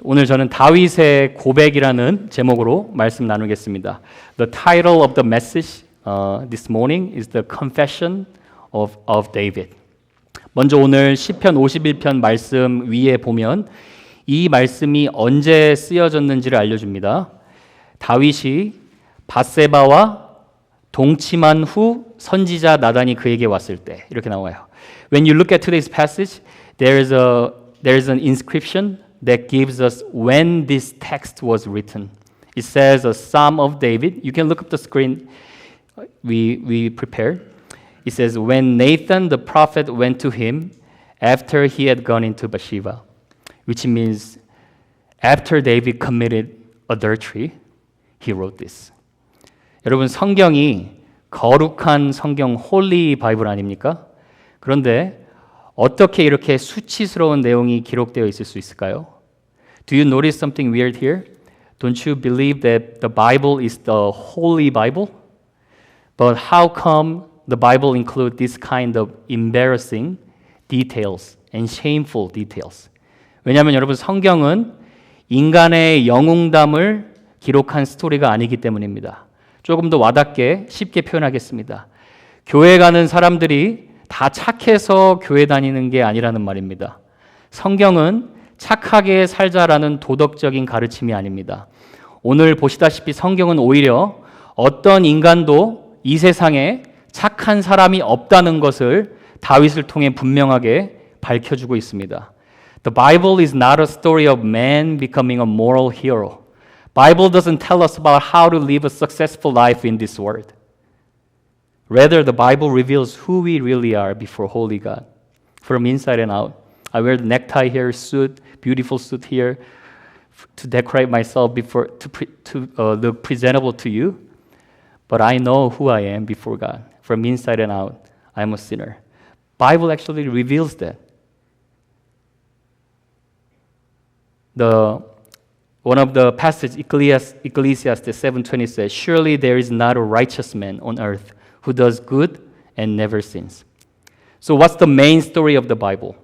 오늘 저는 다윗의 고백이라는 제목으로 말씀 나누겠습니다. The title of the message this morning is the Confession of David. 먼저 오늘 시편 51편 말씀 위에 보면 이 말씀이 언제 쓰여졌는지를 알려줍니다. 다윗이 밧세바와 동침한 후 선지자 나단이 그에게 왔을 때 이렇게 나와요. When you look at today's passage, there is an inscription that gives us when this text was written. It says a Psalm of David. You can look up the screen we prepared. It says, when Nathan the prophet went to him after he had gone into Bathsheba, which means after David committed adultery, he wrote this. 여러분, 성경이 거룩한 성경, 홀리 바이블 아닙니까? 그런데 어떻게 이렇게 수치스러운 내용이 기록되어 있을 수 있을까요? Do you notice something weird here? Don't you believe that the Bible is the holy Bible? But how come the Bible includes this kind of embarrassing details and shameful details? 왜냐하면 여러분, 성경은 인간의 영웅담을 기록한 스토리가 아니기 때문입니다. 조금 더 와닿게 쉽게 표현하겠습니다. 교회 가는 사람들이 다 착해서 교회 다니는 게 아니라는 말입니다. 성경은 착하게 살자라는 도덕적인 가르침이 아닙니다. 오늘 보시다시피 성경은 오히려 어떤 인간도 이 세상에 착한 사람이 없다는 것을 다윗을 통해 분명하게 밝혀주고 있습니다. The Bible is not a story of man becoming a moral hero. Bible doesn't tell us about how to live a successful life in this world. Rather, the Bible reveals who we really are before holy God, from inside and out. I wear the necktie here, suit, beautiful suit here, to decorate myself before to look presentable to you. But I know who I am before God, from inside and out. I am a sinner. Bible actually reveals that. One of the passages, Ecclesiastes 7:20 says, "Surely there is not a righteous man on earth who does good and never sins." So what's the main story of the Bible?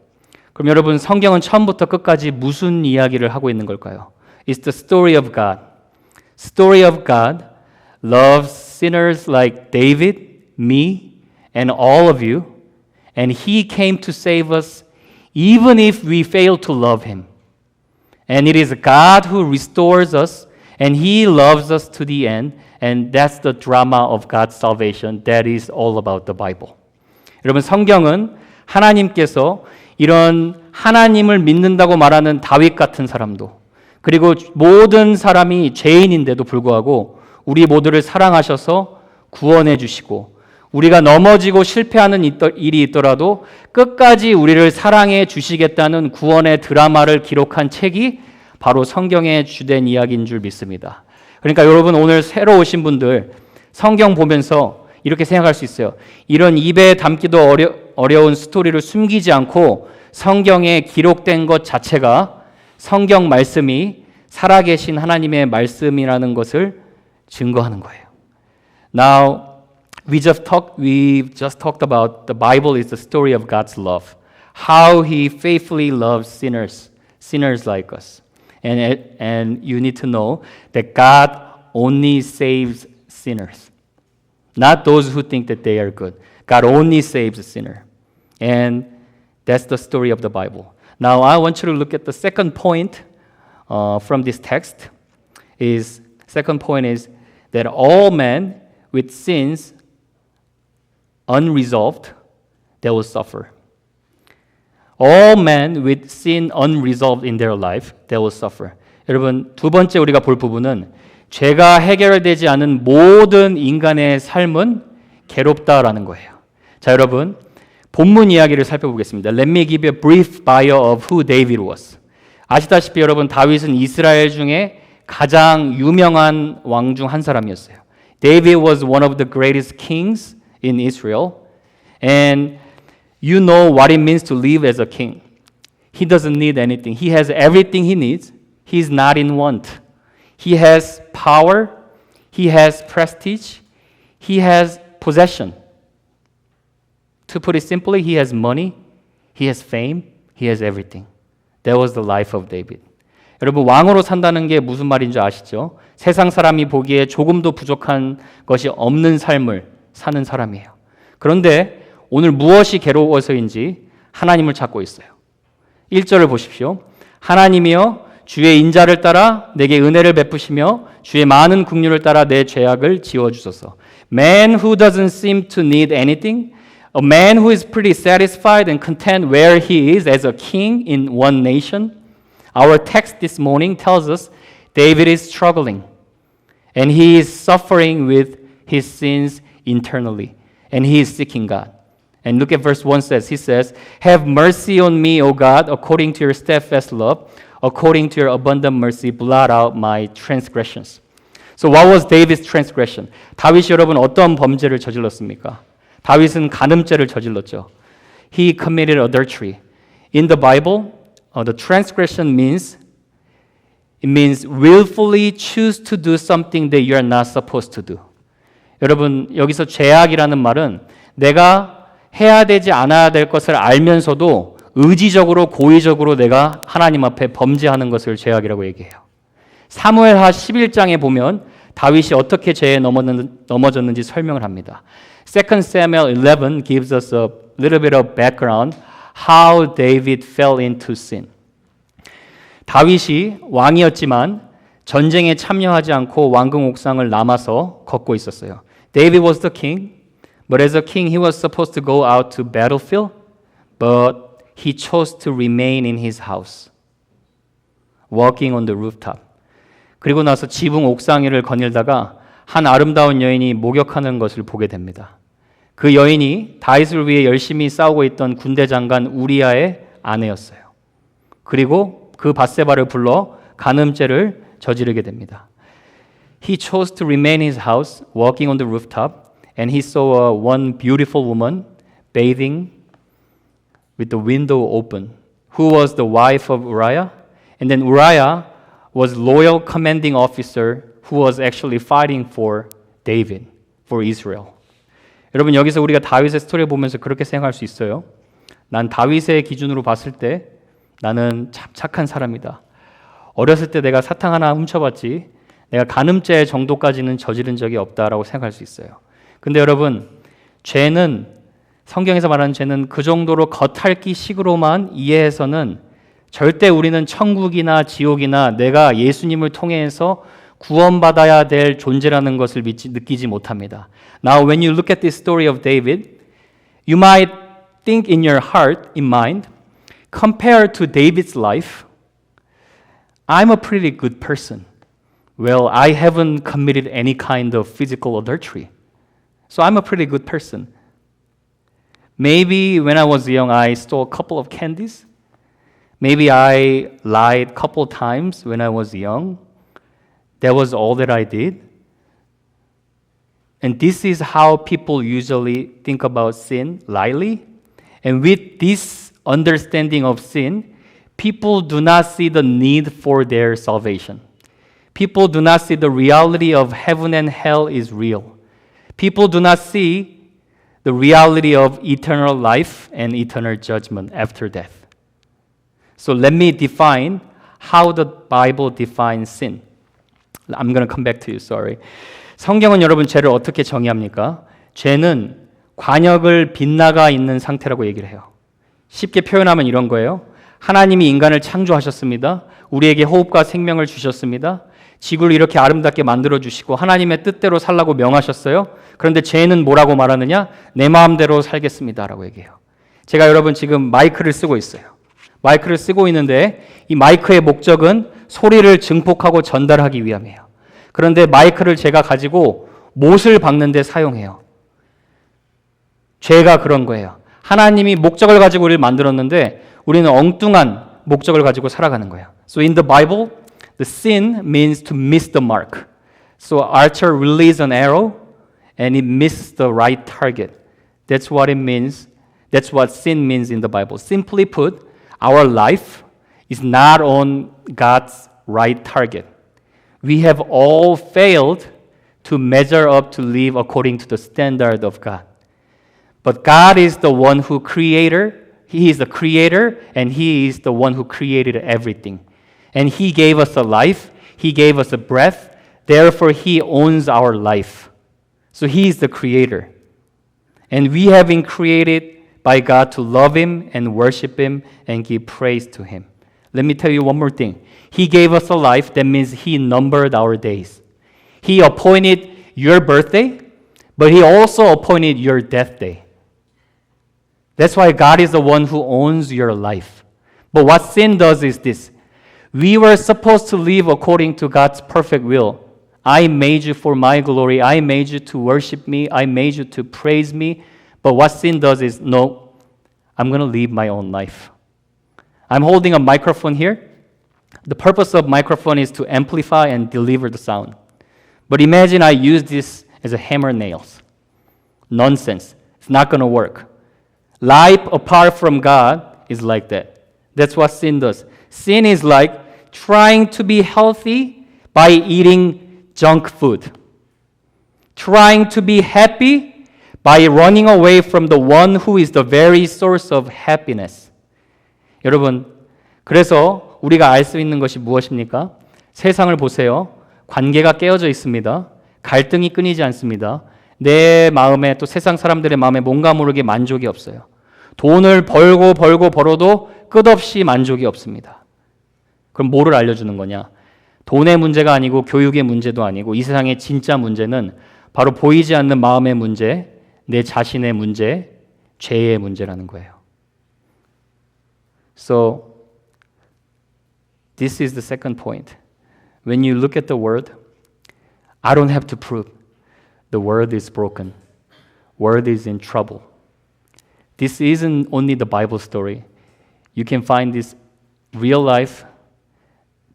그럼 여러분, 성경은 처음부터 끝까지 무슨 이야기를 하고 있는 걸까요? It's the story of God. Story of God loves sinners like David, me, and all of you, and He came to save us even if we fail to love Him. And it is God who restores us, and He loves us to the end, and that's the drama of God's salvation. That is all about the Bible. 여러분, 성경은 하나님께서 이런 하나님을 믿는다고 말하는 다윗 같은 사람도, 그리고 모든 사람이 죄인인데도 불구하고 우리 모두를 사랑하셔서 구원해 주시고, 우리가 넘어지고 실패하는 일이 있더라도 끝까지 우리를 사랑해 주시겠다는 구원의 드라마를 기록한 책이 바로 성경의 주된 이야기인 줄 믿습니다. 그러니까 여러분, 오늘 새로 오신 분들 성경 보면서 이렇게 생각할 수 있어요. 이런 입에 담기도 어려운 스토리를 숨기지 않고 성경에 기록된 것 자체가 성경 말씀이 살아계신 하나님의 말씀이라는 것을 증거하는 거예요. Now, we've just talked about the Bible is the story of God's love. How He faithfully loves sinners like us. And you need to know that God only saves sinners. Not those who think that they are good. God only saves a sinner. And that's the story of the Bible. Now, I want you to look at the second point from this text. Second point is that all men with sins unresolved, they will suffer. All men with sin unresolved in their life, they will suffer. 여러분, 두 번째 우리가 볼 부분은 죄가 해결되지 않은 모든 인간의 삶은 괴롭다라는 거예요. 자, 여러분, 본문 이야기를 살펴보겠습니다. Let me give you a brief bio of who David was. 아시다시피 여러분, 다윗은 이스라엘 중에 가장 유명한 왕 중 한 사람이었어요. David was one of the greatest kings in Israel, and you know what it means to live as a king. He doesn't need anything. He has everything he needs. He's not in want. He has power. He has prestige. He has possession. To put it simply, he has money. He has fame. He has everything. That was the life of David. 여러분 왕으로 산다는 게 무슨 말인 줄 아시죠? 세상 사람이 보기에 조금도 부족한 것이 없는 삶을 사는 사람이에요. 그런데 오늘 무엇이 괴로워서인지 하나님을 찾고 있어요. 1절을 보십시오. 하나님이여 주의 인자를 따라 내게 은혜를 베푸시며 주의 많은 긍휼을 따라 내 죄악을 지워주소서. Man who doesn't seem to need anything, a man who is pretty satisfied and content where he is as a king in one nation. Our text this morning tells us David is struggling and he is suffering with his sins internally and he is seeking God. And look at verse 1 says, he says, have mercy on me, O God, according to your steadfast love, according to your abundant mercy, blot out my transgressions. So what was David's transgression? 다윗이 여러분 어떤 범죄를 저질렀습니까? 다윗은 간음죄를 저질렀죠. He committed adultery. In the Bible, the transgression means willfully choose to do something that you are not supposed to do. 여러분 여기서 죄악이라는 말은 내가 해야 되지 않아야 될 것을 알면서도 의지적으로 고의적으로 내가 하나님 앞에 범죄하는 것을 죄악이라고 얘기해요. 사무엘하 11장에 보면 다윗이 어떻게 죄에 넘어졌는지 설명을 합니다. 2 Samuel 11 gives us a little bit of background how David fell into sin. 다윗이 왕이었지만 전쟁에 참여하지 않고 왕궁 옥상을 남아서 걷고 있었어요. David was the king, but as a king he was supposed to go out to battlefield, but he chose to remain in his house, walking on the rooftop. 그리고 나서 지붕 옥상 위를 거닐다가 한 아름다운 여인이 목욕하는 것을 보게 됩니다. 그 여인이 다윗을 위해 열심히 싸우고 있던 군대 장관 우리아의 아내였어요. 그리고 그 밧세바를 불러 간음죄를 저지르게 됩니다. He chose to remain in his house, walking on the rooftop, and he saw one beautiful woman bathing with the window open, who was the wife of Uriah. And then Uriah was loyal commanding officer who was actually fighting for David, for Israel. 여러분 여기서 우리가 다윗의 스토리를 보면서 그렇게 생각할 수 있어요. 난 다윗의 기준으로 봤을 때 나는 참 착한 사람이다. 어렸을 때 내가 사탕 하나 훔쳐봤지 내가 간음죄 정도까지는 저지른 적이 없다라고 생각할 수 있어요. 근데 여러분 죄는 성경에서 말하는 죄는 그 정도로 겉핥기식으로만 이해해서는 절대 우리는 천국이나 지옥이나 내가 예수님을 통해서 구원받아야 될 존재라는 것을 느끼지 못합니다. Now when you look at this story of David, you might think in your heart, in mind, compared to David's life, I'm a pretty good person. Well, I haven't committed any kind of physical adultery. So I'm a pretty good person. Maybe when I was young, I stole a couple of candies. Maybe I lied a couple times when I was young. That was all that I did. And this is how people usually think about sin lightly. And with this understanding of sin, people do not see the need for their salvation. People do not see the reality of heaven and hell is real. People do not see the reality of eternal life and eternal judgment after death. So let me define how the Bible defines sin. I'm going to come back to you, sorry. 성경은 여러분 죄를 어떻게 정의합니까? 죄는 관역을 빗나가 있는 상태라고 얘기를 해요. 쉽게 표현하면 이런 거예요. 하나님이 인간을 창조하셨습니다. 우리에게 호흡과 생명을 주셨습니다. 지구를 이렇게 아름답게 만들어주시고 하나님의 뜻대로 살라고 명하셨어요. 그런데 죄는 뭐라고 말하느냐? 내 마음대로 살겠습니다 라고 얘기해요. 제가 여러분 지금 마이크를 쓰고 있어요. 마이크를 쓰고 있는데 이 마이크의 목적은 소리를 증폭하고 전달하기 위함이에요. 그런데 마이크를 제가 가지고 못을 박는 데 사용해요. 죄가 그런 거예요. 하나님이 목적을 가지고 우리를 만들었는데 우리는 엉뚱한 목적을 가지고 살아가는 거예요. So in the Bible, the sin means to miss the mark. So archer releases an arrow and it misses the right target. That's what it means. That's what sin means in the Bible. Simply put, our life is not on God's right target. We have all failed to measure up to live according to the standard of God. But God is the one who creator. He is the creator and He is the one who created everything. And He gave us a life. He gave us a breath. Therefore, He owns our life. So He is the creator. And we have been created by God to love Him and worship Him and give praise to Him. Let me tell you one more thing. He gave us a life. That means He numbered our days. He appointed your birthday, but He also appointed your death day. That's why God is the one who owns your life. But what sin does is this. We were supposed to live according to God's perfect will. I made you for my glory. I made you to worship me. I made you to praise me. But what sin does is, no, I'm going to live my own life. I'm holding a microphone here. The purpose of microphone is to amplify and deliver the sound. But imagine I use this as a hammer nails. Nonsense. It's not going to work. Life apart from God is like that. That's what sin does. Sin is like trying to be healthy by eating junk food. Trying to be happy by running away from the one who is the very source of happiness. 여러분, 그래서 우리가 알 수 있는 것이 무엇입니까? 세상을 보세요. 관계가 깨어져 있습니다. 갈등이 끊이지 않습니다. 내 마음에 또 세상 사람들의 마음에 뭔가 모르게 만족이 없어요. 돈을 벌어도 끝없이 만족이 없습니다. 그럼 뭐를 알려주는 거냐? 돈의 문제가 아니고 교육의 문제도 아니고 이 세상의 진짜 문제는 바로 보이지 않는 마음의 문제, 내 자신의 문제, 죄의 문제라는 거예요. So, this is the second point. When you look at the world, I don't have to prove. The world is broken. World is in trouble. This isn't only the Bible story. You can find this real life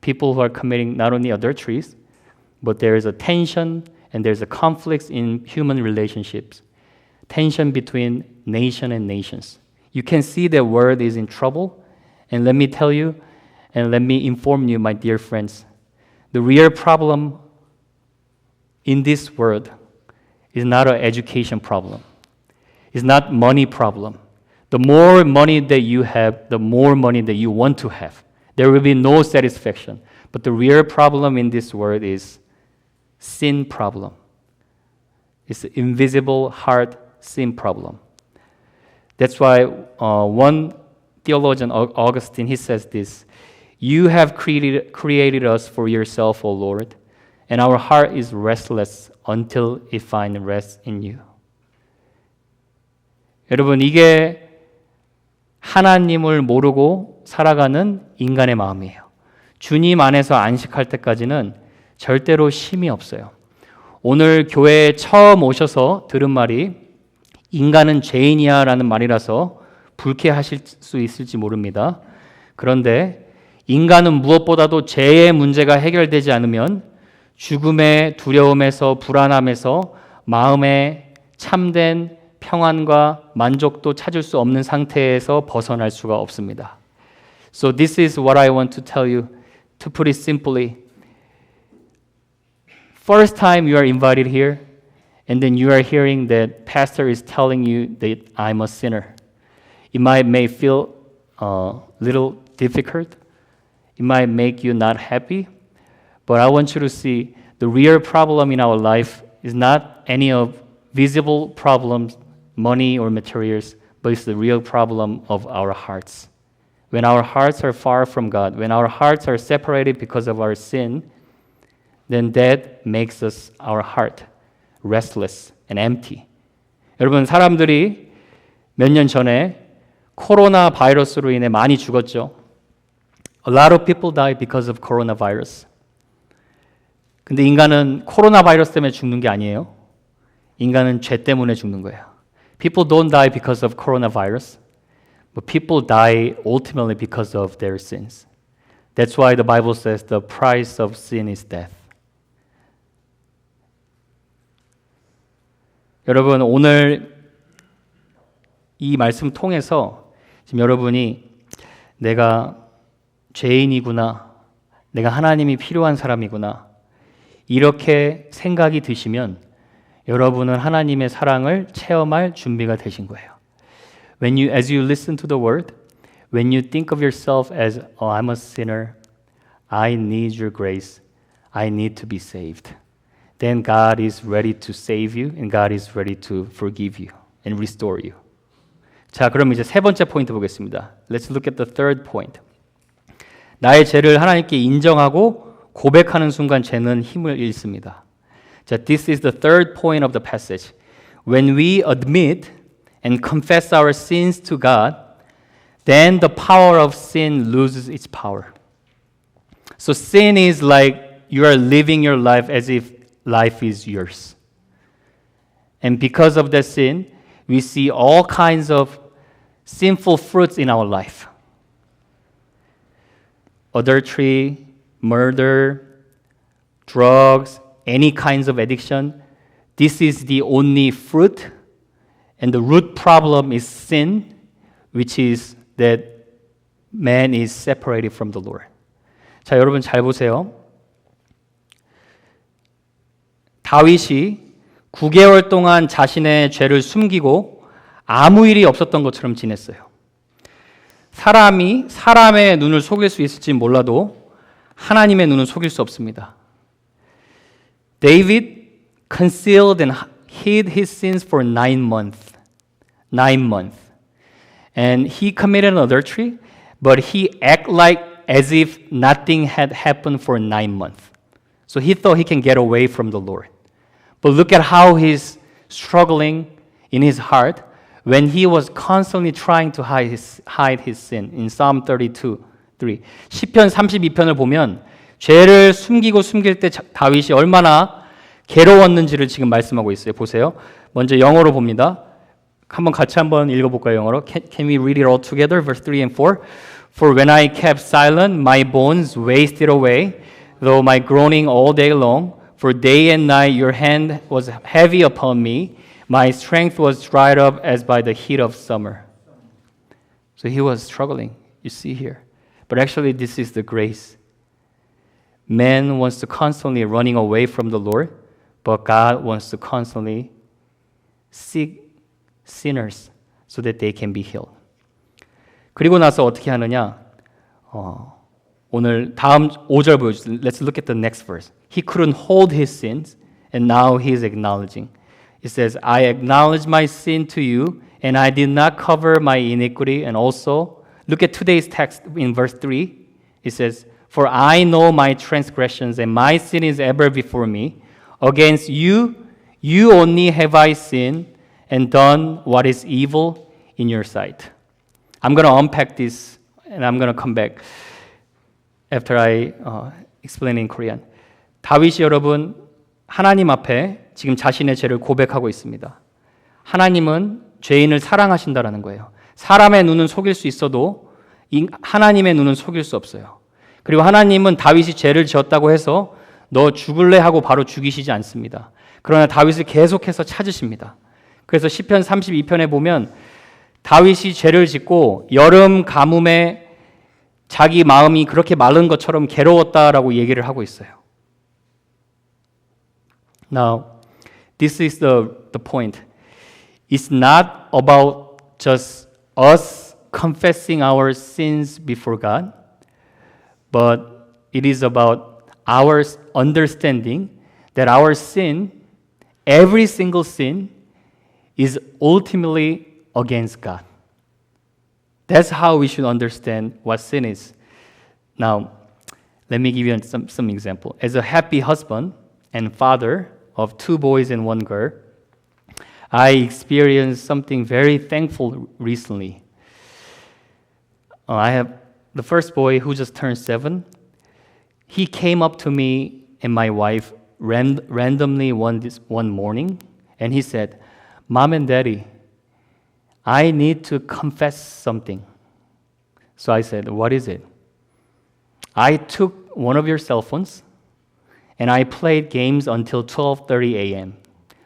people who are committing not only adulteries, but there is a tension and there's a conflict in human relationships. Tension between nation and nations. You can see the world is in trouble. And let me tell you, and let me inform you, my dear friends, the real problem in this world is not an education problem. It's not money problem. The more money that you have, the more money that you want to have. There will be no satisfaction. But the real problem in this world is sin problem. It's an invisible heart sin problem. That's why one theologian, Augustine, he says this, you have created us for yourself, O Lord, and our heart is restless until it finds rest in you. 여러분, 이게 하나님을 모르고 살아가는 인간의 마음이에요. 주님 안에서 안식할 때까지는 절대로 쉼이 없어요. 오늘 교회에 처음 오셔서 들은 말이 인간은 죄인이야 라는 말이라서 불쾌하실 수 있을지 모릅니다. 그런데 인간은 무엇보다도 죄의 문제가 해결되지 않으면 죽음의 두려움에서 불안함에서 마음의 참된 평안과 만족도 찾을 수 없는 상태에서 벗어날 수가 없습니다. So this is what I want to tell you. To put it simply, first time you are invited here, and then you are hearing that pastor is telling you that I'm a sinner. It may feel a little difficult. It might make you not happy. But I want you to see the real problem in our life is not any of visible problems, money or materials, but it's the real problem of our hearts. When our hearts are far from God, when our hearts are separated because of our sin, then that makes us, our heart, restless and empty. 여러분, 사람들이 몇 년 전에 코로나 바이러스로 인해 많이 죽었죠. A lot of people died because of coronavirus. 근데 인간은 코로나 바이러스 때문에 죽는 게 아니에요. 인간은 죄 때문에 죽는 거예요. People don't die because of coronavirus, but people die ultimately because of their sins. That's why the Bible says the price of sin is death. 여러분, 오늘 이 말씀 통해서 지금 여러분이 내가 죄인이구나, 내가 하나님이 필요한 사람이구나, 이렇게 생각이 드시면 여러분은 하나님의 사랑을 체험할 준비가 되신 거예요. As you listen to the word, when you think of yourself as, oh, I'm a sinner, I need your grace. I need to be saved. Then God is ready to save you and God is ready to forgive you and restore you. 자, 그럼 이제 세 번째 포인트 보겠습니다. Let's look at the third point. 나의 죄를 하나님께 인정하고 고백하는 순간 죄는 힘을 잃습니다. 자, this is the third point of the passage. When we admit and confess our sins to God, then the power of sin loses its power. So sin is like you are living your life as if life is yours. And because of that sin, we see all kinds of sinful fruits in our life. Adultery, murder, drugs, any kinds of addiction. This is the only fruit, and the root problem is sin, which is that man is separated from the Lord. 자, 여러분 잘 보세요. 다윗이 9개월 동안 자신의 죄를 숨기고 아무 일이 없었던 것처럼 지냈어요. 사람이 사람의 눈을 속일 수 있을지 몰라도 하나님의 눈은 속일 수 없습니다. David concealed and hid his sins for 9 months. 9 months. And he committed an adultery, but he acted like as if nothing had happened for 9 months. So he thought he can get away from the Lord. But look at how he's struggling in his heart when he was constantly trying to hide his sin. In Psalm 32:3. 시편 32편을 보면 죄를 숨기고 숨길 때 다윗이 얼마나 괴로웠는지를 지금 말씀하고 있어요. 보세요. 먼저 영어로 봅니다. 같이 한번 읽어볼까요? 영어로. Can we read it all together? Verse 3 and 4. For when I kept silent, my bones wasted away, though my groaning all day long. For day and night your hand was heavy upon me. My strength was dried up as by the heat of summer. So he was struggling, you see here. But actually this is the grace. Man wants to constantly running away from the Lord, but God wants to constantly seek sinners so that they can be healed. 그리고 나서 어떻게 하느냐? 오늘 다음 5절 보여주세요. Let's look at the next verse. He couldn't hold his sins, and now he is acknowledging. It says, I acknowledge my sin to you, and I did not cover my iniquity. And also, look at today's text in verse 3. It says, For I know my transgressions, and my sin is ever before me. Against you, you only have I sinned, and done what is evil in your sight. I'm going to unpack this, and I'm going to come back after I explain in Korean. 다윗이 여러분 하나님 앞에 지금 자신의 죄를 고백하고 있습니다. 하나님은 죄인을 사랑하신다라는 거예요. 사람의 눈은 속일 수 있어도 하나님의 눈은 속일 수 없어요. 그리고 하나님은 다윗이 죄를 지었다고 해서 너 죽을래 하고 바로 죽이시지 않습니다. 그러나 다윗을 계속해서 찾으십니다. 그래서 시편 32편에 보면 다윗이 죄를 짓고 여름 가뭄에 자기 마음이 그렇게 마른 것처럼 괴로웠다라고 얘기를 하고 있어요. Now, this is the point. It's not about just us confessing our sins before God, but it is about our understanding that our sin, every single sin, is ultimately against God. That's how we should understand what sin is. Now, let me give you some example. As a happy husband and father of 2 boys and 1 girl, I experienced something very thankful recently. I have the first boy who just turned 7. He came up to me and my wife randomly one morning, and he said, Mom and Daddy, I need to confess something. So I said, what is it? I took one of your cell phones and I played games until 12:30 a.m.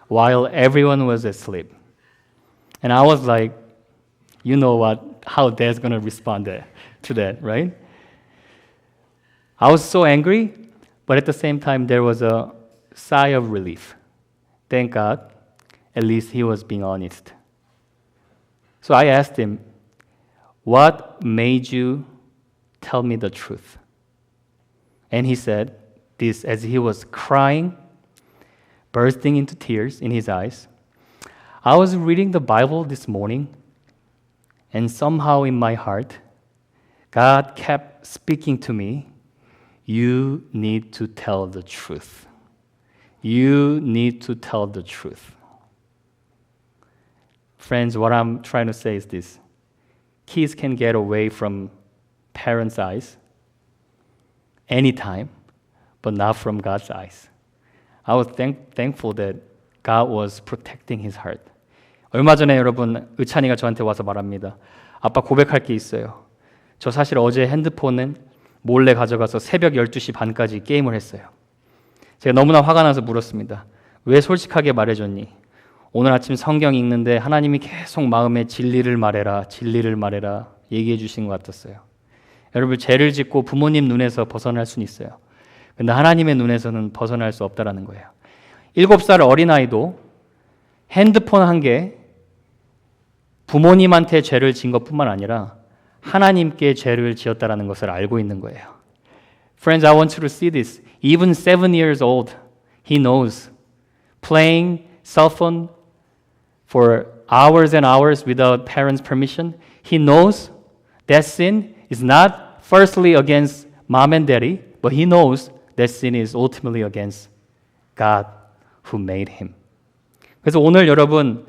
while everyone was asleep. And I was like, you know how Dad's going to respond to that, right? I was so angry, but at the same time, there was a sigh of relief. Thank God, at least he was being honest. So I asked him, what made you tell me the truth? And he said this as he was crying, bursting into tears in his eyes. I was reading the Bible this morning, and somehow in my heart, God kept speaking to me, you need to tell the truth. You need to tell the truth. Friends, what I'm trying to say is this. Kids can get away from parents' eyes anytime, but not from God's eyes. I was thankful that God was protecting his heart. 얼마 전에 여러분, 의찬이가 저한테 와서 말합니다. 아빠 고백할 게 있어요. 저 사실 어제 핸드폰은 몰래 가져가서 새벽 12시 반까지 게임을 했어요. 제가 너무나 화가 나서 물었습니다. 왜 솔직하게 말해줬니? 오늘 아침 성경 읽는데 하나님이 계속 마음에 진리를 말해라, 진리를 말해라 얘기해 주신 것 같았어요. 여러분, 죄를 짓고 부모님 눈에서 벗어날 수는 있어요. 근데 하나님의 눈에서는 벗어날 수 없다라는 거예요. 7살 어린아이도 핸드폰 한 개 부모님한테 죄를 진 것뿐만 아니라 하나님께 죄를 지었다라는 것을 알고 있는 거예요. Friends, I want you to see this. Even 7 years old, he knows playing cell phone for hours and hours without parents' permission. He knows that sin is not firstly against mom and daddy, but he knows that sin is ultimately against God who made him. 그래서 오늘 여러분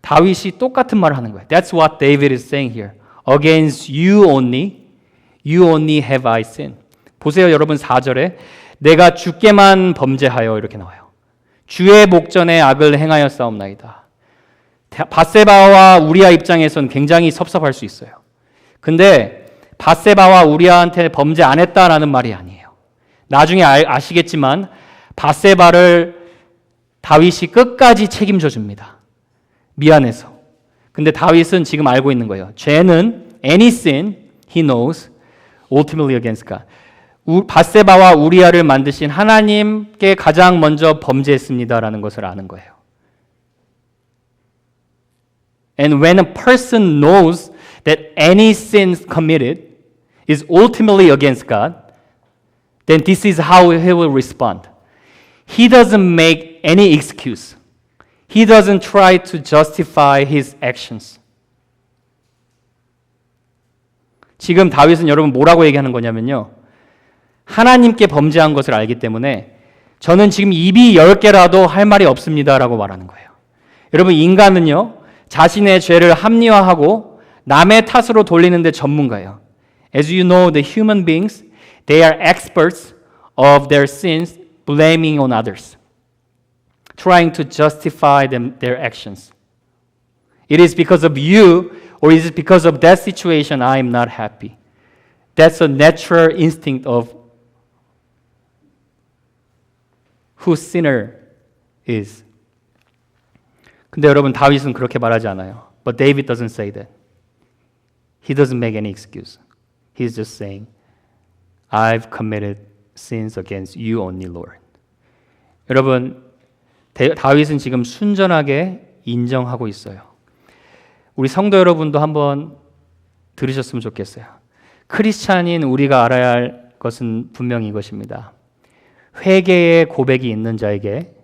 다윗이 똑같은 말을 하는 거예요. That's what David is saying here. Against you only have I sinned. 보세요, 여러분 4절에 내가 주께만 범죄하여 이렇게 나와요. 주의 목전에 악을 행하여 싸움나이다. 밧세바와 우리아 입장에선 굉장히 섭섭할 수 있어요. 근데 밧세바와 우리아한테 범죄 안 했다라는 말이 아니에요. 나중에 아시겠지만 밧세바를 다윗이 끝까지 책임져 줍니다. 미안해서. 근데 다윗은 지금 알고 있는 거예요. 죄는 any sin he knows ultimately against God. 밧세바와 우리아를 만드신 하나님께 가장 먼저 범죄했습니다라는 것을 아는 거예요. And when a person knows that any sin committed is ultimately against God, then this is how he will respond. He doesn't make any excuse. He doesn't try to justify his actions. 지금 다윗은 여러분 뭐라고 얘기하는 거냐면요. 하나님께 범죄한 것을 알기 때문에 저는 지금 입이 10개라도 할 말이 없습니다라고 말하는 거예요. 여러분 인간은요. 자신의 죄를 합리화하고 남의 탓으로 돌리는 데 전문가예요. As you know, the human beings, they are experts of their sins, blaming on others. Trying to justify their actions. It is because of you, or is it because of that situation I am not happy? That's a natural instinct of who sinner is. 근데 여러분 다윗은 그렇게 말하지 않아요. But David doesn't say that. He doesn't make any excuse. He's just saying, I've committed sins against you only, Lord. 여러분 다윗은 지금 순전하게 인정하고 있어요. 우리 성도 여러분도 한번 들으셨으면 좋겠어요. 크리스찬인 우리가 알아야 할 것은 분명히 이것입니다. 회개의 고백이 있는 자에게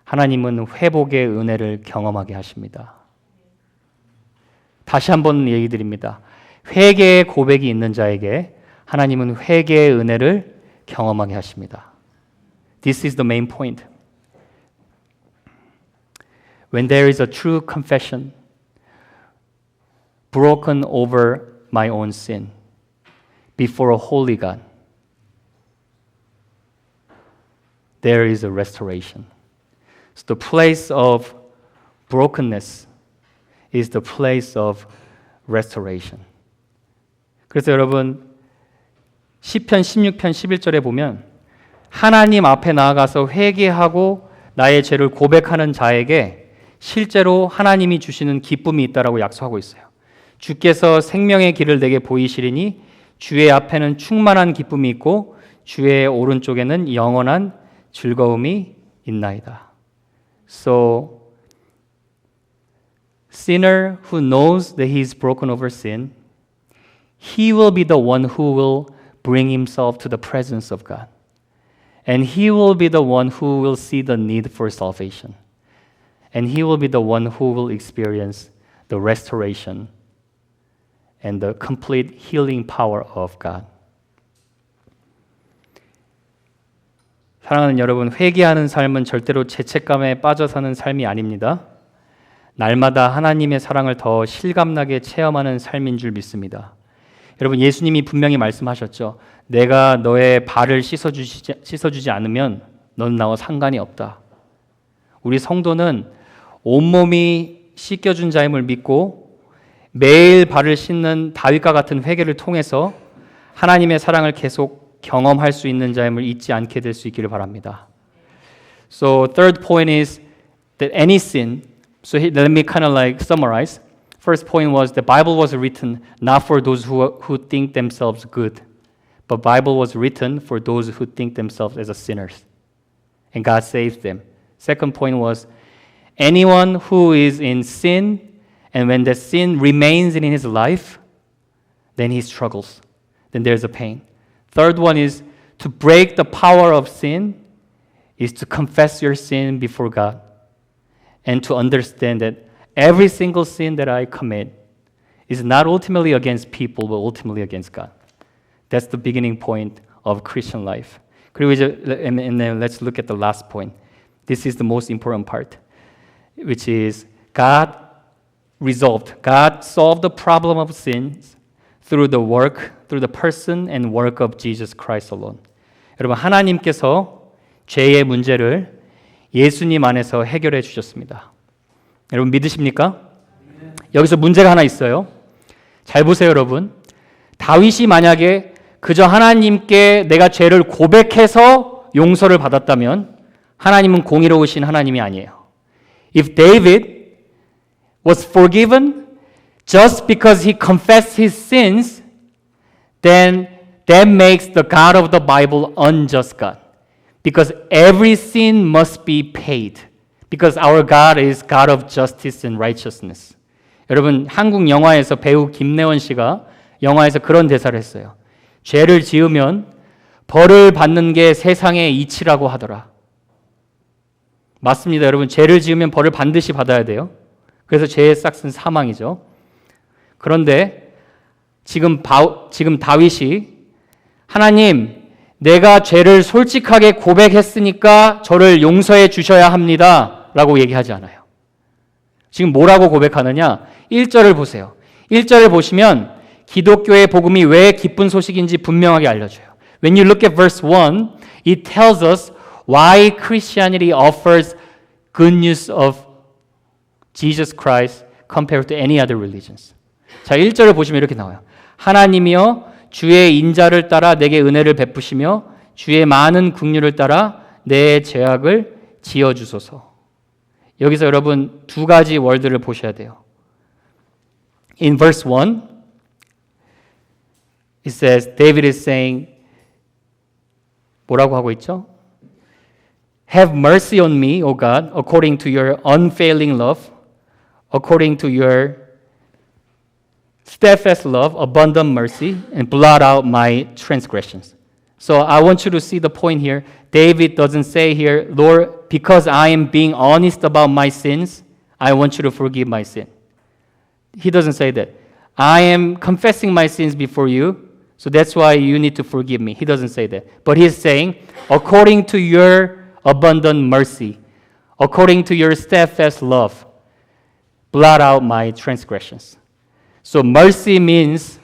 하나님은 회복의 은혜를 경험하게 하십니다. 다시 한번 얘기 드립니다. 회개의 고백이 있는 자에게 하나님은 회개의 은혜를 경험하게 하십니다. This is the main point. When there is a true confession, broken over my own sin, before a holy God, there is a restoration. So the place of brokenness is the place of restoration. 그래서 여러분 시편 16편 11절에 보면 하나님 앞에 나아가서 회개하고 나의 죄를 고백하는 자에게 실제로 하나님이 주시는 기쁨이 있다라고 약속하고 있어요. 주께서 생명의 길을 내게 보이시리니 주의 앞에는 충만한 기쁨이 있고 주의 오른쪽에는 영원한 즐거움이 있나이다. So, sinner who knows that he is broken over sin, he will be the one who will bring himself to the presence of God. And He will be the one who will see the need for salvation. And He will be the one who will experience the restoration and the complete healing power of God. 사랑하는 여러분, 회개하는 삶은 절대로 죄책감에 빠져 사는 삶이 아닙니다. 날마다 하나님의 사랑을 더 실감나게 체험하는 삶인 줄 믿습니다. 여러분, 예수님이 분명히 말씀하셨죠. 내가 너의 발을 씻어주지 않으면 넌 나와 상관이 없다. 우리 성도는 온몸이 씻겨준 자임을 믿고 매일 발을 씻는 다윗과 같은 회개를 통해서 하나님의 사랑을 계속 경험할 수 있는 자임을 잊지 않게 될 수 있기를 바랍니다. So third point is that any sin, so let me kind of like summarize. First point was the Bible was written not for those who think themselves good, but Bible was written for those who think themselves as sinners. And God saves them. Second point was anyone who is in sin and when the sin remains in his life, then he struggles. Then there's a pain. Third one is to break the power of sin is to confess your sin before God and to understand that every single sin that I commit is not ultimately against people, but ultimately against God. That's the beginning point of Christian life. 그리고 이제 and then let's look at the last point. This is the most important part, which is God solved the problem of sins through the person and work of Jesus Christ alone. 여러분, 하나님께서 죄의 문제를 예수님 안에서 해결해 주셨습니다. 여러분 믿으십니까? 여기서 문제가 하나 있어요. 잘 보세요, 여러분. 다윗이 만약에 그저 하나님께 내가 죄를 고백해서 용서를 받았다면 하나님은 공의로우신 하나님이 아니에요. If David was forgiven just because he confessed his sins, then that makes the God of the Bible unjust God. Because every sin must be paid. Because our God is God of justice and righteousness. 여러분, 한국 영화에서 배우 김래원 씨가 영화에서 그런 대사를 했어요. 죄를 지으면 벌을 받는 게 세상의 이치라고 하더라. 맞습니다, 여러분. 죄를 지으면 벌을 반드시 받아야 돼요. 그래서 죄의 싹은 사망이죠. 그런데 지금 다윗이 하나님, 내가 죄를 솔직하게 고백했으니까 저를 용서해 주셔야 합니다. 라고 얘기하지 않아요. 지금 뭐라고 고백하느냐? 1절을 보세요. 1절을 보시면 기독교의 복음이 왜 기쁜 소식인지 분명하게 알려줘요. When you look at verse 1, it tells us why Christianity offers good news of Jesus Christ compared to any other religions. 자, 1절을 보시면 이렇게 나와요. 하나님이여 주의 인자를 따라 내게 은혜를 베푸시며 주의 많은 긍휼을 따라 내 죄악을 지어 주소서. 여기서 여러분 두 가지 월드를 보셔야 돼요. In verse 1, it says David is saying 뭐라고 하고 있죠? Have mercy on me, O God, according to your unfailing love, according to your steadfast love, abundant mercy, and blot out my transgressions. So I want you to see the point here. David doesn't say here, Lord, because I am being honest about my sins, I want you to forgive my sin. He doesn't say that. I am confessing my sins before you, so that's why you need to forgive me. He doesn't say that. But he's saying, according to your abundant mercy, according to your steadfast love, blot out my transgressions. So mercy means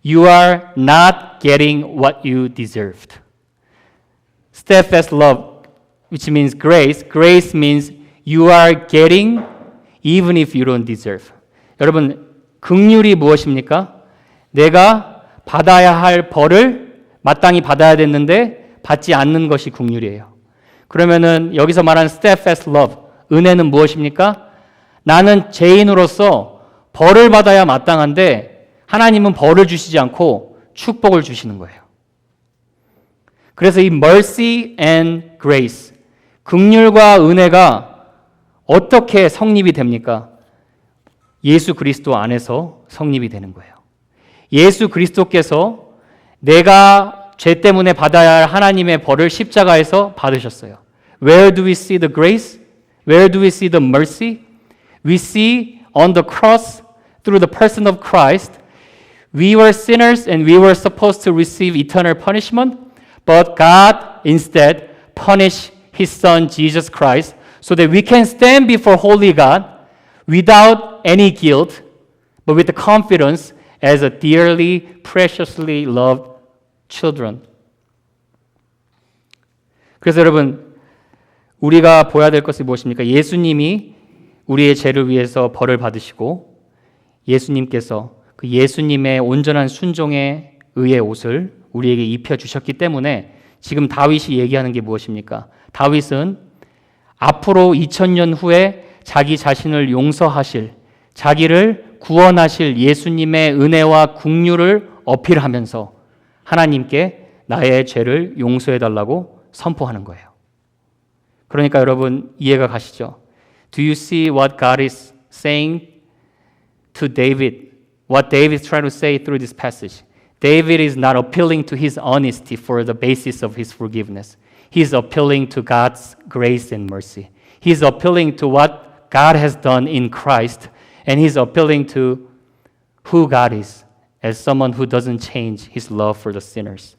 you are not getting what you deserved. Steadfast love, which means grace, grace means you are getting even if you don't deserve. 여러분, 긍휼이 무엇입니까? 내가 받아야 할 벌을 마땅히 받아야 됐는데 받지 않는 것이 긍휼이에요. 그러면은 여기서 말하는 steadfast love, 은혜는 무엇입니까? 나는 죄인으로서 벌을 받아야 마땅한데 하나님은 벌을 주시지 않고 축복을 주시는 거예요. 그래서 이 mercy and grace, 긍휼과 은혜가 어떻게 성립이 됩니까? 예수 그리스도 안에서 성립이 되는 거예요. 예수 그리스도께서 내가 죄 때문에 받아야 할 하나님의 벌을 십자가에서 받으셨어요. Where do we see the grace? Where do we see the mercy? We see on the cross through the person of Christ. We were sinners and we were supposed to receive eternal punishment, but God instead punished His Son Jesus Christ so that we can stand before holy God without any guilt, but with the confidence as a dearly, preciously loved children. 그래서 여러분, 우리가 보아야 될 것이 무엇입니까? 예수님이 우리의 죄를 위해서 벌을 받으시고 예수님께서 그 예수님의 온전한 순종에 의해 옷을 우리에게 입혀주셨기 때문에 지금 다윗이 얘기하는 게 무엇입니까? 다윗은 앞으로 2000년 후에 자기 자신을 용서하실, 자기를 구원하실 예수님의 은혜와 긍휼을 어필하면서 하나님께 나의 죄를 용서해달라고 선포하는 거예요. 그러니까 여러분 이해가 가시죠? Do you see what God is saying to David? What David is trying to say through this passage? David is not appealing to his honesty for the basis of his forgiveness. He's appealing to God's grace and mercy. He's appealing to what God has done in Christ, and he's appealing to who God is as someone who doesn't change his love for the sinners.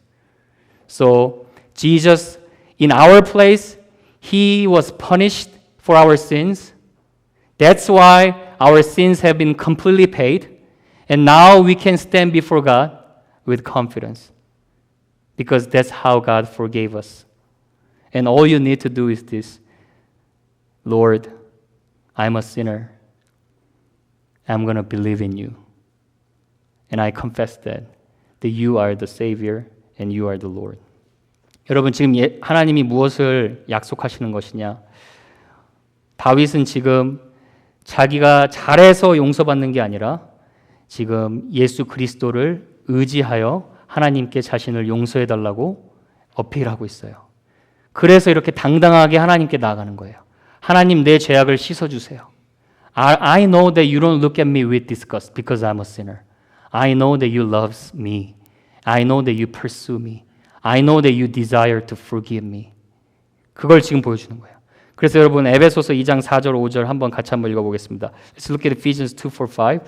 So Jesus, in our place, he was punished for our sins. That's why our sins have been completely paid, and now we can stand before God with confidence because that's how God forgave us. And all you need to do is this: Lord, I'm a sinner. I'm going to believe in you. And I confess that you are the Savior and you are the Lord. 여러분 지금 하나님이 무엇을 약속하시는 것이냐? 다윗은 지금 자기가 잘해서 용서받는 게 아니라 지금 예수 그리스도를 의지하여 하나님께 자신을 용서해달라고 어필하고 있어요. 그래서 이렇게 당당하게 하나님께 나아가는 거예요. 하나님 내 죄악을 씻어주세요. I know that you don't look at me with disgust because I'm a sinner. I know that you love me. I know that you pursue me. I know that you desire to forgive me. 그걸 지금 보여주는 거예요. 그래서 여러분 에베소서 2장 4절 5절 한번 같이 한번 읽어보겠습니다. Let's look at Ephesians 2, 4, 5.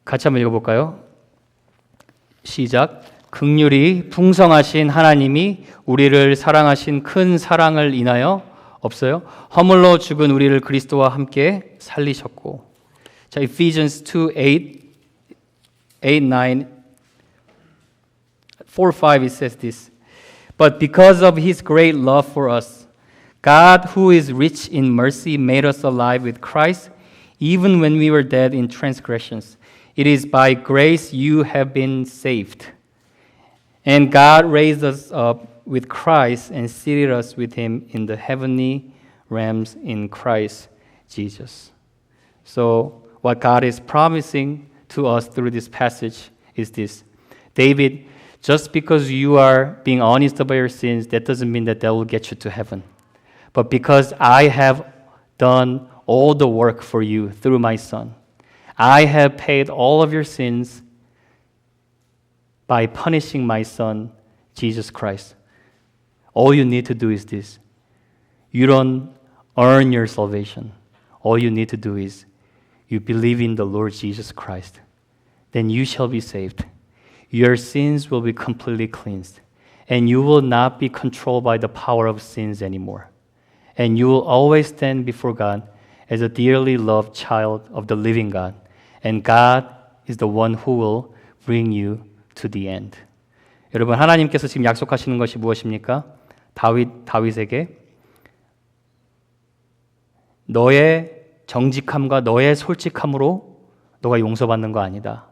같이 한번 읽어볼까요? 시작. 긍휼이 풍성하신 하나님이 우리를 사랑하신 큰 사랑을 인하여 없어요? 허물로 죽은 우리를 그리스도와 함께 살리셨고. 자, Ephesians 2, 8, 9, 4, 5 it says this. But because of his great love for us, God, who is rich in mercy, made us alive with Christ, even when we were dead in transgressions. It is by grace you have been saved. And God raised us up with Christ and seated us with him in the heavenly realms in Christ Jesus. So what God is promising to us through this passage is this. David, just because you are being honest about your sins, that doesn't mean that will get you to heaven. But because I have done all the work for you through my Son, I have paid all of your sins by punishing my Son, Jesus Christ. All you need to do is this. You don't earn your salvation. All you need to do is you believe in the Lord Jesus Christ. Then you shall be saved. Your sins will be completely cleansed. And you will not be controlled by the power of sins anymore. And you will always stand before God as a dearly loved child of the living God. And God is the one who will bring you to the end. 여러분 하나님께서 지금 약속하시는 것이 무엇입니까? 다윗에게 너의 정직함과 너의 솔직함으로 너가 용서받는 거 아니다.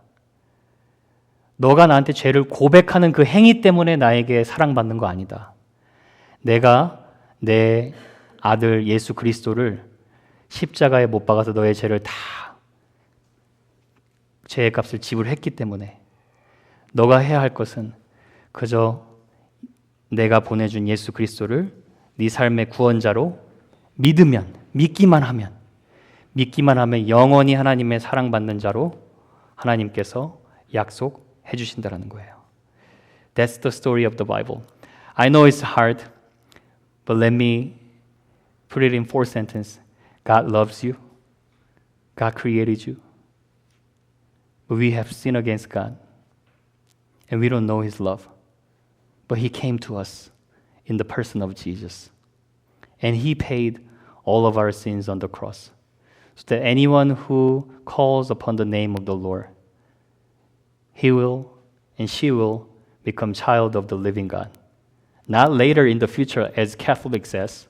너가 나한테 죄를 고백하는 그 행위 때문에 나에게 사랑받는 거 아니다. 내가 내 아들 예수 그리스도를 십자가에 못 박아서 너의 죄를 다 죄의 값을 지불했기 때문에 너가 해야 할 것은 그저 내가 보내준 예수 그리스도를 네 삶의 구원자로 믿기만 하면 영원히 하나님의 사랑받는 자로 하나님께서 약속해 주신다는 거예요. That's the story of the Bible. I know it's hard, but let me put it in 4 sentences. God loves you. God created you. But we have sinned against God. And we don't know His love. But He came to us in the person of Jesus. And He paid all of our sins on the cross. So that anyone who calls upon the name of the Lord, he will and she will become child of the living God. Not later in the future, as Catholic says,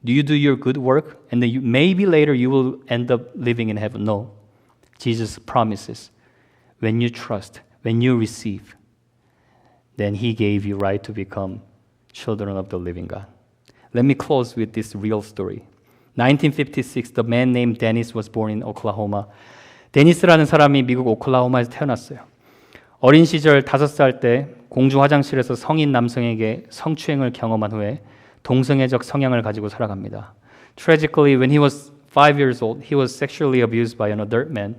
do you do your good work and then maybe later you will end up living in heaven? No. Jesus promises, when you trust, when you receive, then He gave you right to become children of the living God. Let me close with this real story. 1956, the man named Dennis was born in Oklahoma. 데니스라는 사람이 미국 오클라호마에서 태어났어요. 어린 시절 5살 때 공중 화장실에서 성인 남성에게 성추행을 경험한 후에 동성애적 성향을 가지고 살아갑니다. Tragically, when he was 5 years old, he was sexually abused by an adult man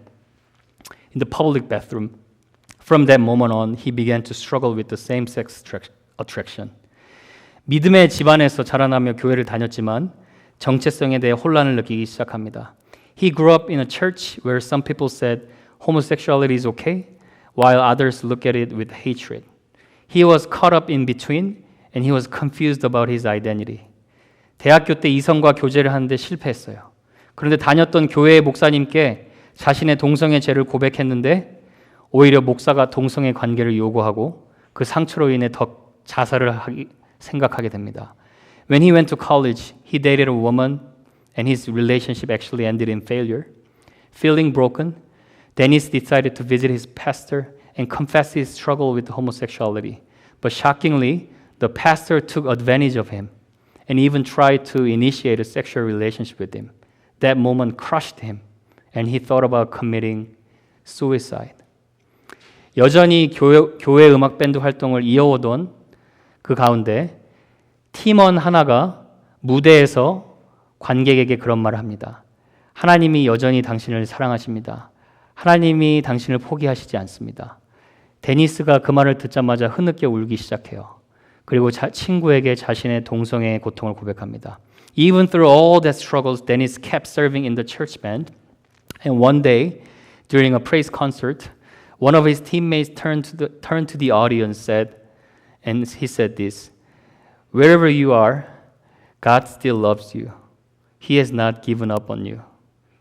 in the public bathroom. From that moment on, he began to struggle with the same-sex attraction. 믿음의 집안에서 자라나며 교회를 다녔지만 정체성에 대해 혼란을 느끼기 시작합니다. He grew up in a church where some people said homosexuality is okay, while others look at it with hatred. He was caught up in between, and he was confused about his identity. 대학교 때 이성과 교제를 하는데 실패했어요. 그런데 다녔던 교회의 목사님께 자신의 동성애 죄를 고백했는데 오히려 목사가 동성애 관계를 요구하고 그 상처로 인해 더 자살을 생각하게 됩니다. When he went to college, he dated a woman and his relationship actually ended in failure. Feeling broken, Dennis decided to visit his pastor and confess his struggle with homosexuality. But shockingly, the pastor took advantage of him and even tried to initiate a sexual relationship with him. That moment crushed him and he thought about committing suicide. 여전히 교회 음악 밴드 활동을 이어오던 그 가운데 팀원 하나가 무대에서 관객에게 그런 말을 합니다. 하나님이 여전히 당신을 사랑하십니다. 하나님이 당신을 포기하시지 않습니다. 데니스가 그 말을 듣자마자 흐느껴 울기 시작해요. 그리고 친구에게 자신의 동성애의 고통을 고백합니다. Even through all that struggles, Dennis kept serving in the church band. And one day, during a praise concert, one of his teammates turned to the audience and he said this, "Wherever you are, God still loves you. He has not given up on you.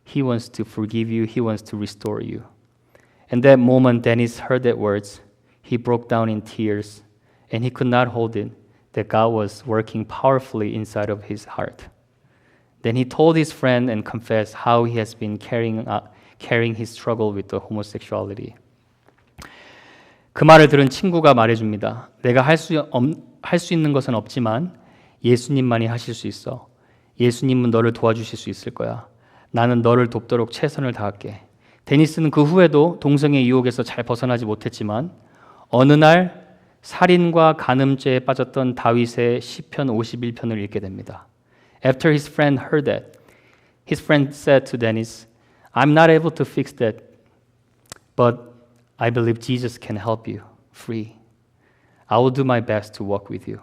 He wants to forgive you. He wants to restore you." And that moment, Dennis heard that words. He broke down in tears, and he could not hold it, that God was working powerfully inside of his heart. Then he told his friend and confessed how he has been carrying his struggle with the homosexuality. 그 말을 들은 친구가 말해줍니다. 내가 할 수 있는 것은 없지만 예수님만이 하실 수 있어. 예수님은 너를 도와주실 수 있을 거야. 나는 너를 돕도록 최선을 다할게. 데니스는 그 후에도 동성애 유혹에서 잘 벗어나지 못했지만 어느 날 살인과 간음죄에 빠졌던 다윗의 시편 51편을 읽게 됩니다. After his friend heard that, his friend said to Dennis, "I'm not able to fix that, but I believe Jesus can help you free. I will do my best to walk with you."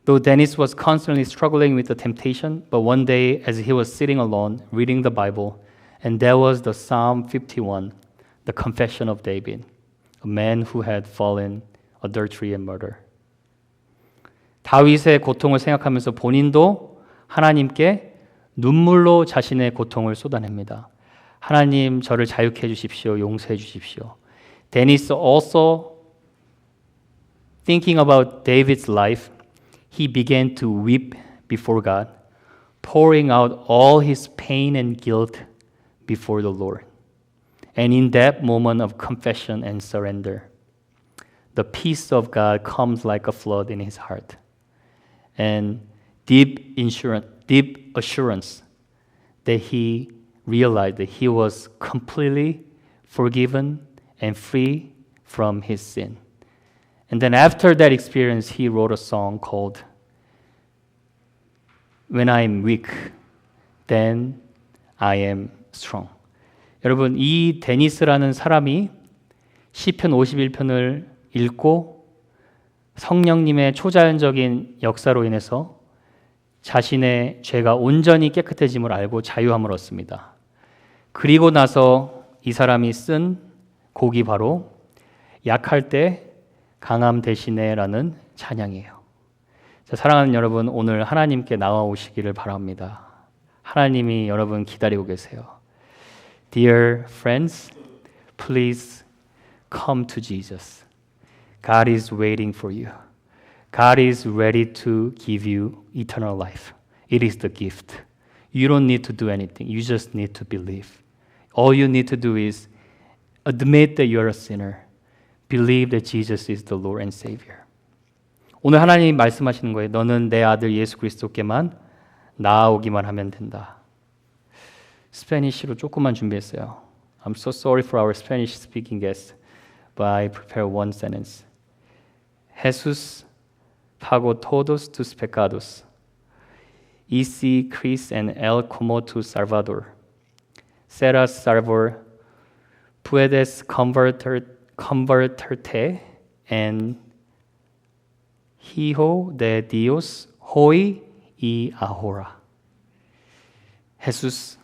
Though Dennis was constantly struggling with the temptation, but one day as he was sitting alone reading the Bible, and there was the Psalm 51, the confession of David, a man who had fallen adultery and murder. 다윗의 고통을 생각하면서 본인도 하나님께 눈물로 자신의 고통을 쏟아냅니다. 하나님 저를 자유케 해 주십시오. 용서해 주십시오. Dennis also thinking about David's life, he began to weep before God, pouring out all his pain and guilt before the Lord. And in that moment of confession and surrender, the peace of God comes like a flood in his heart. And deep assurance that he realized that he was completely forgiven and free from his sin. And then after that experience, he wrote a song called "When I am weak, then I am strong." 여러분, 이 데니스라는 사람이 시편 51편을 읽고 성령님의 초자연적인 역사로 인해서 자신의 죄가 온전히 깨끗해짐을 알고 자유함을 얻습니다. 그리고 나서 이 사람이 쓴 곡이 바로 약할 때 강함 대신에라는 찬양이에요. 자, 사랑하는 여러분, 오늘 하나님께 나와오시기를 바랍니다. 하나님이 여러분 기다리고 계세요. Dear friends, please come to Jesus. God is waiting for you. God is ready to give you eternal life. It is the gift. You don't need to do anything. You just need to believe. All you need to do is admit that you're a sinner. Believe that Jesus is the Lord and Savior. 오늘 하나님이 말씀하시는 거예요. 너는 내 아들 예수 그리스도께만 나아오기만 하면 된다. 스페니쉬로 조금만 준비했어요. I'm so sorry for our Spanish speaking guests, but I prepare one sentence. Jesús pagó todos tus pecados. Y si crees en él como tu Salvador, serás salvo. Puedes convertirte en hijo de Dios hoy y ahora. Jesus,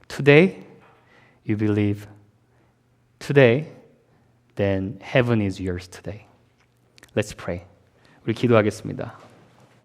today you believe. Today, then heaven is yours today. Let's pray. 우리 기도하겠습니다.